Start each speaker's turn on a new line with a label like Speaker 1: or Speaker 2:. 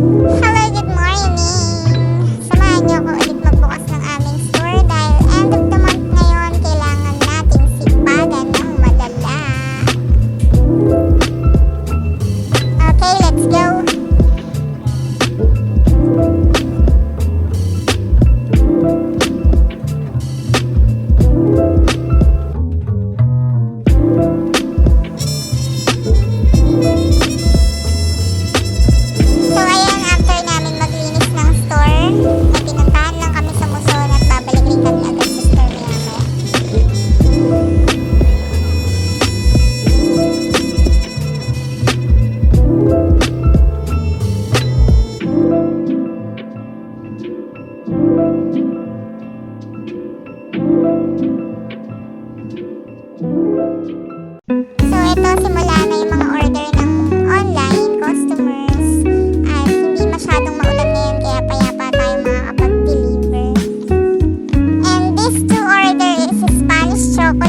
Speaker 1: Hello, good morning! Samahan niyo ako ulit magbukas ng aming store dahil end of the month ngayon, kailangan nating sipagan ng madala. Okay, let's go! So ayan, after namin maglinis ng store, ay pinuntahan lang kami sa muson at babalik rin kami agad sa store maya-maya. So ito, simula na yung mga order ng online customers at hindi masyadong maulan ngayon kaya payapa tayo makakapag-deliver. And this to order is Spanish chocolate